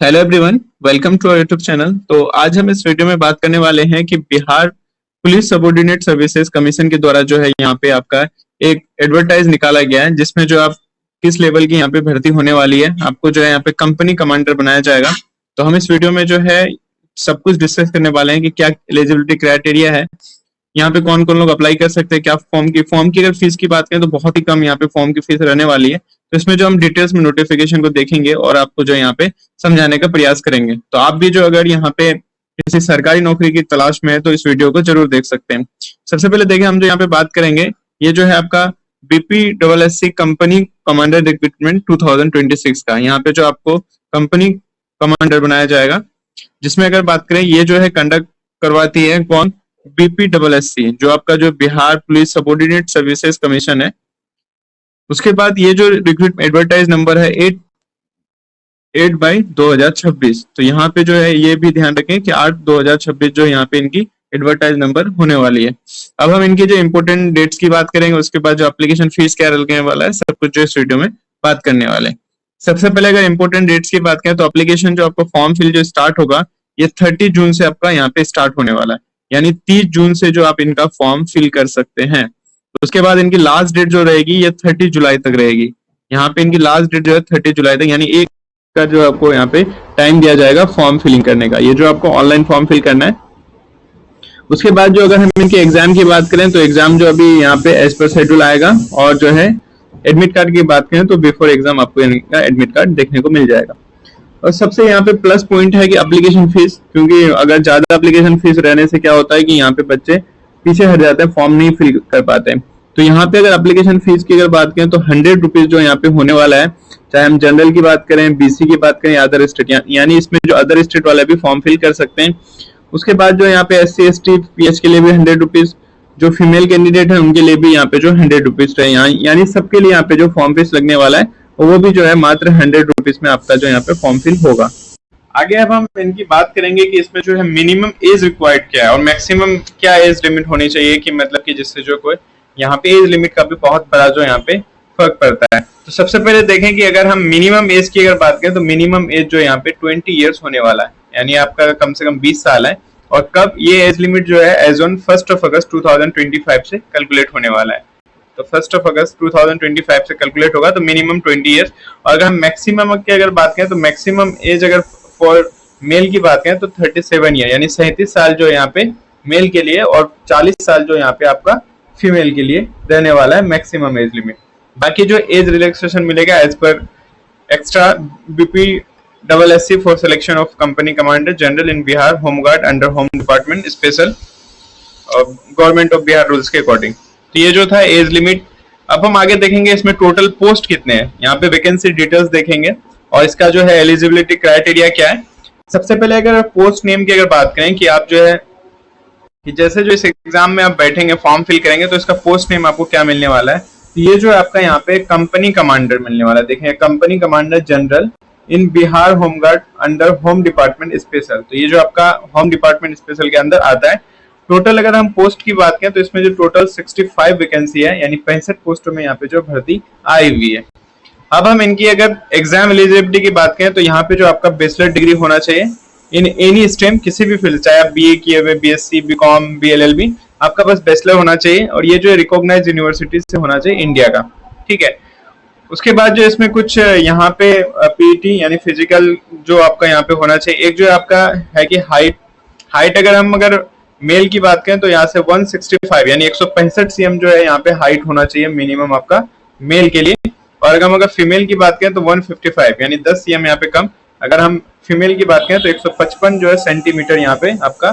Hello everyone, welcome to our YouTube channel. तो आज हम इस वीडियो में बात करने वाले हैं कि Bihar police subordinate services commission के द्वारा जो है यहाँ पे आपका एक एडवर्टाइज निकाला गया है, जिसमें जो आप किस लेवल की यहाँ पे भर्ती होने वाली है, आपको जो है यहाँ पे कंपनी कमांडर बनाया जाएगा। तो हम इस वीडियो में जो है सब कुछ डिस्कस करने वाले हैं कि क्या एलिजिबिलिटी क्राइटेरिया है, यहाँ पे कौन कौन लोग अप्लाई कर सकते हैं, क्या फॉर्म की अगर फीस की बात करें तो बहुत ही कम यहाँ पे फॉर्म की फीस रहने वाली है। तो इसमें जो हम डिटेल्स में नोटिफिकेशन को देखेंगे और आपको जो यहाँ पे समझाने का प्रयास करेंगे। तो आप भी जो अगर यहाँ पे किसी सरकारी नौकरी की तलाश में है तो इस वीडियो को जरूर देख सकते हैं। सबसे पहले देखिए, हम जो यहाँ पे बात करेंगे ये जो है आपका BPSSC कंपनी कमांडर रिक्रूटमेंट 2026 का, यहाँ पे जो आपको कंपनी कमांडर बनाया जाएगा, जिसमें अगर बात करें ये जो है कंडक्ट करवाती है कौन, BPSSC, जो आपका जो Bihar police subordinate services commission है। उसके बाद ये जो रिक्रूट एडवर्टाइज नंबर है 8/2026, तो यहाँ पे जो है ये भी ध्यान रखें कि 8/2026 जो यहाँ पे इनकी एडवर्टाइज नंबर होने वाली है। अब हम इनकी जो इंपोर्टेंट डेट्स की बात करेंगे, उसके बाद जो एप्लीकेशन फीस क्या लगने वाला है, सब कुछ जो इस वीडियो में बात करने वाले हैं। सबसे पहले अगर इंपोर्टेंट डेट्स की बात करें तो एप्लीकेशन जो आपका फॉर्म फिल जो स्टार्ट होगा ये 30 जून से आपका यहाँ पे स्टार्ट होने वाला है, यानी 30 जून से जो आप इनका फॉर्म फिल कर सकते हैं। तो उसके बाद इनकी लास्ट डेट जो रहेगी ये 30 जुलाई तक रहेगी। यहाँ पे इनकी लास्ट डेट जो है 30 जुलाई तक, यानी एक का जो आपको यहाँ पे टाइम दिया जाएगा फॉर्म फिलिंग करने का, ये जो आपको ऑनलाइन फॉर्म फिल करना है। उसके बाद जो अगर हम इनके एग्जाम की बात करें तो एग्जाम जो अभी यहाँ पे एज पर शेड्यूल आएगा, और जो है एडमिट कार्ड की बात करें तो बिफोर एग्जाम आपको इनका एडमिट कार्ड देखने को मिल जाएगा। और सबसे यहाँ पे प्लस पॉइंट है कि एप्लीकेशन फीस, क्योंकि अगर ज्यादा एप्लीकेशन फीस रहने से क्या होता है कि यहाँ पे बच्चे पीछे हट जाते हैं, फॉर्म नहीं फिल कर पाते हैं। तो यहाँ पे अगर एप्लीकेशन फीस की अगर बात करें तो 100 रुपीज जो यहाँ पे होने वाला है, चाहे हम जनरल की बात करें, BC की बात करें या अदर स्टेट, यानी इसमें जो अदर स्टेट वाले भी फॉर्म फिल कर सकते हैं। उसके बाद जो यहाँ पे SC ST PH के लिए भी 100 रुपीज, जो फीमेल कैंडिडेट है उनके लिए भी यहाँ पे जो 100 रुपीज है, यानी सबके लिए यहाँ पे जो फॉर्म फीस लगने वाला है वो भी जो है मात्र 100 रुपीज में आपका जो यहाँ पे फॉर्म फिल होगा। आगे अब हम इनकी बात करेंगे कि इसमें जो है मिनिमम एज रिक्वायर्ड क्या है और मैक्सिमम क्या एज लिमिट होनी चाहिए, कि मतलब कि जिससे जो कोई यहाँ पे एज लिमिट का भी बहुत बड़ा जो यहाँ पे फर्क पड़ता है। तो सबसे पहले देखें कि अगर हम मिनिमम एज की अगर बात करें तो मिनिमम एज जो यहाँ पे 20 ईयर्स होने वाला है, यानी आपका कम से कम 20 साल है। और कब ये एज लिमिट जो है एज ऑन 1 अगस्त 2025 से कैलकुलेट होने वाला है। तो 1 अगस्त 2025 से कैलकुलेट होगा, तो मिनिमम 20 ईयर्स। और अगर हम मैक्सिमम की अगर बात करें तो मैक्सिमम एज अगर फॉर मेल की बात करें तो 37 ईयर, यानी 37 साल जो यहाँ पे मेल के लिए और 40 साल जो यहाँ पे आपका फीमेल के लिए रहने वाला है मैक्सिमम एज लिमिट। बाकी जो एज रिलैक्सेशन मिलेगा एज पर extra BPSSC for selection of company commander general in Bihar home guard under home department special government of Bihar rules के अकॉर्डिंग। तो ये जो था एज लिमिट। अब हम आगे देखेंगे इसमें टोटल पोस्ट कितने हैं, यहाँ पे वैकेंसी डिटेल्स देखेंगे और इसका जो है एलिजिबिलिटी क्राइटेरिया क्या है। सबसे पहले अगर पोस्ट नेम की अगर बात करें कि आप जो है कि जैसे जो इस एग्जाम में आप बैठेंगे फॉर्म फिल करेंगे तो इसका पोस्ट नेम आपको क्या मिलने वाला है, तो ये जो आपका यहाँ पे कंपनी कमांडर मिलने वाला है। देखें, company commander general in Bihar home guard under home department special, तो ये जो आपका होम डिपार्टमेंट स्पेशल के अंदर आता है। टोटल अगर हम पोस्ट की बात करें तो इसमें जो टोटल 65 वैकेंसी है, यानी 65 पोस्टों में यहाँ पे जो भर्ती आई हुई है। अब हम इनकी अगर एग्जाम एलिजिबिलिटी की बात करें तो यहाँ पे जो आपका बैचलर डिग्री होना चाहिए इन एनी स्ट्रीम, किसी भी फील्ड, चाहे आप BA किए हुए, BSc, BCom, BLLB, आपका बस बैचलर होना चाहिए और ये जो रिकॉग्नाइज्ड यूनिवर्सिटी से होना चाहिए इंडिया का, ठीक है। उसके बाद जो इसमें कुछ यहाँ पे PET यानी फिजिकल जो आपका यहाँ पे होना चाहिए। एक जो आपका है कि हाइट अगर मेल की बात करें तो यहाँ से 165 यानी 165 cm जो है यहाँ पे हाइट होना चाहिए मिनिमम आपका मेल के लिए। और अगर फीमेल की बात करें तो 155 यानी 10 cm यहाँ पे कम। अगर हम फीमेल की बात करें तो 155 जो है सेंटीमीटर यहाँ पे आपका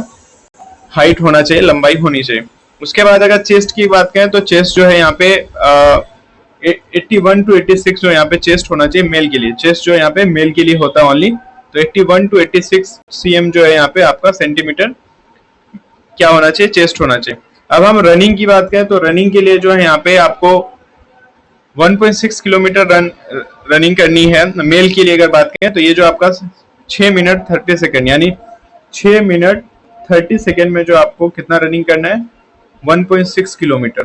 हाइट होना चाहिए, लंबाई होनी चाहिए। उसके बाद अगर चेस्ट की बात करें तो चेस्ट जो है यहाँ पे 81 to 86 जो यहाँ पे चेस्ट होना चाहिए मेल के लिए। चेस्ट जो यहाँ पे मेल के लिए होता है ओनली, तो 81 to 86 cm जो है यहाँ पे आपका सेंटीमीटर क्या होना चाहिए, चेस्ट होना चाहिए। अब हम रनिंग की बात करें तो रनिंग के लिए जो है यहाँ पे आपको 1.6 किलोमीटर रनिंग करनी है मेल के लिए। अगर बात करें तो ये जो आपका 6 मिनट 30 सेकंड, यानी 6 मिनट 30 सेकंड में जो आपको कितना रनिंग करना है, 1.6 किलोमीटर,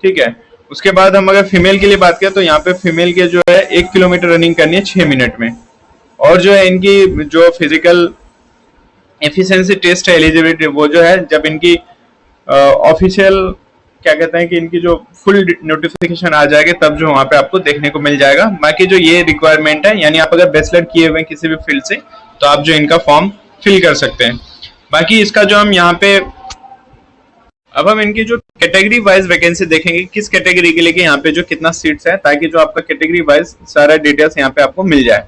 ठीक है। उसके बाद हम अगर फीमेल के लिए बात करें तो यहाँ पे फीमेल के जो है 1 किलोमीटर रनिंग करनी है 6 मिनट में। और जो है इनकी जो फिजिकल एफिशिएंसी टेस्ट है, एलिजिबिलिटी, वो जो है जब इनकी ऑफिशियल क्या कहते हैं कि इनकी जो फुल नोटिफिकेशन आ जाएगा तब जो वहां पे आपको देखने को मिल जाएगा। बाकी जो ये रिक्वायरमेंट है, यानी आप अगर बैचलर किए हुए हैं किसी भी फील्ड से तो आप जो इनका फॉर्म फिल कर सकते हैं। बाकी इसका जो हम यहाँ पे अब हम इनकी जो कैटेगरी वाइज वैकेंसी देखेंगे, किस कैटेगरी के लिए कि यहाँ पे जो कितना सीट्स है, ताकि जो आपका कैटेगरी वाइज सारा डिटेल्स यहाँ पे आपको मिल जाए।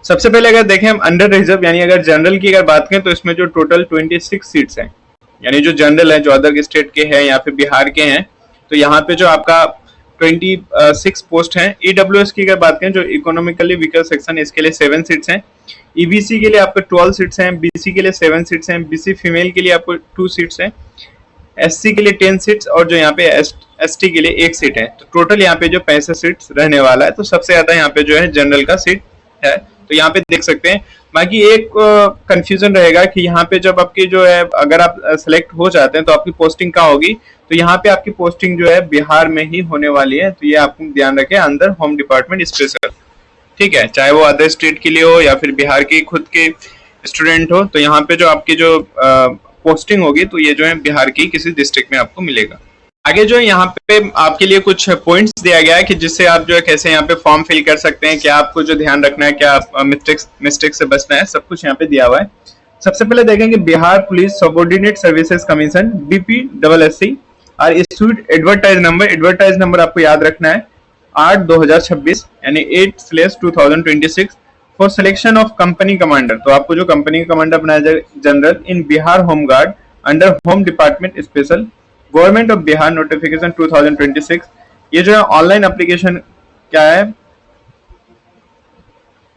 सबसे पहले अगर देखें हम अंडर रिजर्व यानी अगर जनरल की अगर बात करें तो इसमें जो टोटल 26 सीट्स हैं, यानी जो जनरल है, जो अदर स्टेट के हैं या फिर बिहार के हैं, तो यहाँ पे जो आपका 26 पोस्ट हैं। ईडब्ल्यूएस की अगर बात करें, जो इकोनॉमिकली वीकर सेक्शन, इसके लिए 7 सीट्स हैं। ईबीसी के लिए आपको 12 सीट्स हैं, बीसी के लिए 7 सीट्स हैं, बीसी फीमेल के लिए आपको 2 सीट्स हैं, एससी के लिए 10 सीट्स और जो यहाँ पे एसटी के लिए 1 सीट है। तो टोटल यहाँ पे जो 65 सीट्स रहने वाला है। तो सबसे ज्यादा यहाँ पे जो है जनरल का सीट है, तो यहाँ पे देख सकते हैं। बाकी एक कंफ्यूजन रहेगा कि यहाँ पे जब आपकी जो है अगर आप सेलेक्ट हो जाते हैं तो आपकी पोस्टिंग कहाँ होगी, तो यहाँ पे आपकी पोस्टिंग जो है बिहार में ही होने वाली है। तो ये आपको ध्यान रखें, अंदर होम डिपार्टमेंट स्पेशल, ठीक है, चाहे वो अदर स्टेट के लिए हो या फिर बिहार के खुद के स्टूडेंट हो। तो यहाँ पे जो आपकी जो पोस्टिंग होगी तो ये जो है बिहार की किसी डिस्ट्रिक्ट में आपको मिलेगा। आगे जो है यहाँ पे आपके लिए कुछ पॉइंट्स दिया गया है कि जिससे आप जो है कैसे यहाँ पे फॉर्म फिल कर सकते हैं, क्या आपको जो ध्यान रखना है, क्या मिस्टेक से बचना है, सब कुछ यहाँ पे दिया हुआ है। सबसे पहले देखेंगे Bihar police subordinate services commission BPSSC are issued advertise number आपको याद रखना है 8/2026 यानी 8/2026 for selection of company commander. तो आपको जो कंपनी कमांडर बनाया जाए general in Bihar home guard under home department special government of Bihar notification 2026। ये जो है ऑनलाइन एप्लीकेशन क्या है,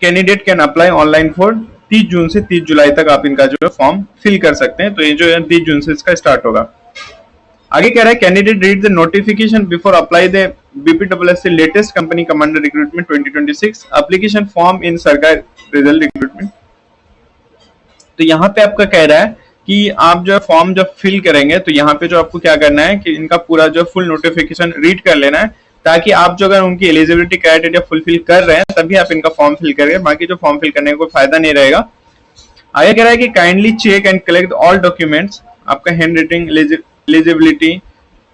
candidate can apply online for 30 June से 30 जुलाई तक आप इनका जो है फॉर्म फिल कर सकते हैं। तो ये जो है 30 जून से इसका स्टार्ट होगा। आगे कह रहा है candidate read the notification before apply the BPSSC latest company commander recruitment 2026 application form in सरकार रिजल्ट रिक्रूटमेंट। तो यहाँ पे आपका कह रहा है कि आप जो फॉर्म जब फिल करेंगे तो यहाँ पे जो आपको क्या करना है कि इनका पूरा जो फुल नोटिफिकेशन रीड कर लेना है, ताकि आप जो अगर उनकी एलिजिबिलिटी क्राइटेरिया फुलफिल कर रहे हैं तभी आप इनका फॉर्म फिल करेंगे, बाकी जो फॉर्म फिल करने का कोई फायदा नहीं रहेगा। आगे कह रहा है कि kindly check and collect all documents, आपका handwriting eligibility,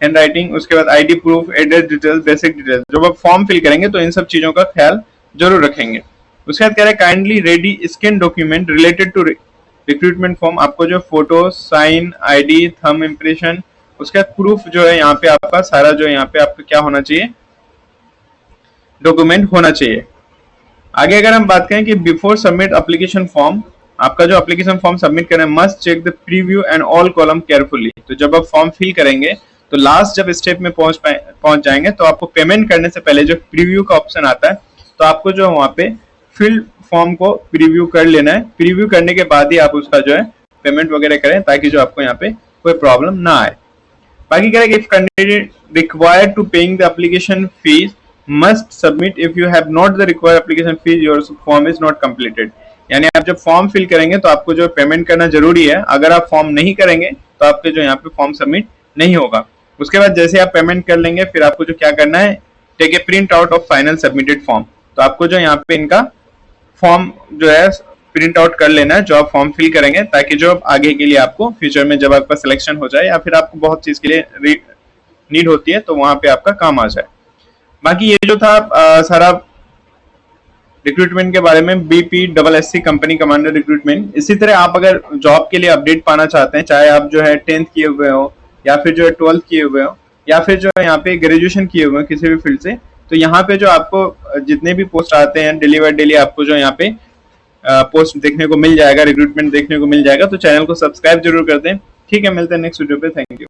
handwriting, उसके बाद ID proof, address details, basic details. जब आप फॉर्म फिल करेंगे तो इन सब चीजों का ख्याल जरूर रखेंगे। उसके बाद कह रहा है kindly ready scan document related to recruitment form, आपको जो photo, sign, ID, thumb impression, उसके बाद प्रूफ जो है यहाँ पे आपका सारा जो यहाँ पे आपका क्या होना चाहिए, डॉक्यूमेंट होना चाहिए। आगे अगर हम बात करें कि बिफोर सबमिट एप्लीकेशन फॉर्म, आपका जो एप्लीकेशन फॉर्म सबमिट करें must check the preview and all column carefully. तो जब आप फॉर्म फिल करेंगे तो लास्ट जब स्टेप में पहुंच जाएंगे तो आपको पेमेंट करने से पहले जो प्रीव्यू का ऑप्शन आता है, तो आपको जो वहां पे फिल फॉर्म को प्रीव्यू कर लेना है। प्रीव्यू करने के बाद ही आप उसका जो है पेमेंट वगैरह करें, ताकि जो आपको यहाँ पे कोई प्रॉब्लम ना आए। बाकी कह रहे हैं if candidate required to paying the application fee must submit if you have not the required application fee your form is not completed. यानी आप जब फॉर्म फिल करेंगे तो आपको जो पेमेंट करना जरूरी है। अगर आप फॉर्म नहीं करेंगे तो आपके जो यहाँ पे फॉर्म सबमिट नहीं होगा। उसके बाद जैसे आप पेमेंट कर लेंगे फिर आपको जो क्या करना है, take a print out of final submitted form. तो आपको जो यहाँ पे इनका फॉर्म जो है प्रिंट आउट कर लेना है जो आप फॉर्म फिल करेंगे, ताकि जो आगे के लिए आपको फ्यूचर में जब आपका सिलेक्शन हो जाए या फिर आपको बहुत चीज के लिए नीड होती है तो वहां पे आपका काम आ जाए। बाकी ये जो था सारा रिक्रूटमेंट के बारे में, BPSSC कंपनी कमांडर रिक्रूटमेंट। इसी तरह आप अगर जॉब के लिए अपडेट पाना चाहते हैं, चाहे आप जो है 10th किए हुए हो या फिर जो है 12th किए हुए हो या फिर जो है यहाँ पे ग्रेजुएशन किए हुए हो किसी भी फील्ड से, तो यहाँ पे जो आपको जितने भी पोस्ट आते हैं डेली बाय डेली आपको जो यहाँ पे पोस्ट देखने को मिल जाएगा, रिक्रूटमेंट देखने को मिल जाएगा। तो चैनल को सब्सक्राइब जरूर कर दें। ठीक है, मिलते हैं नेक्स्ट वीडियो पे। Thank you.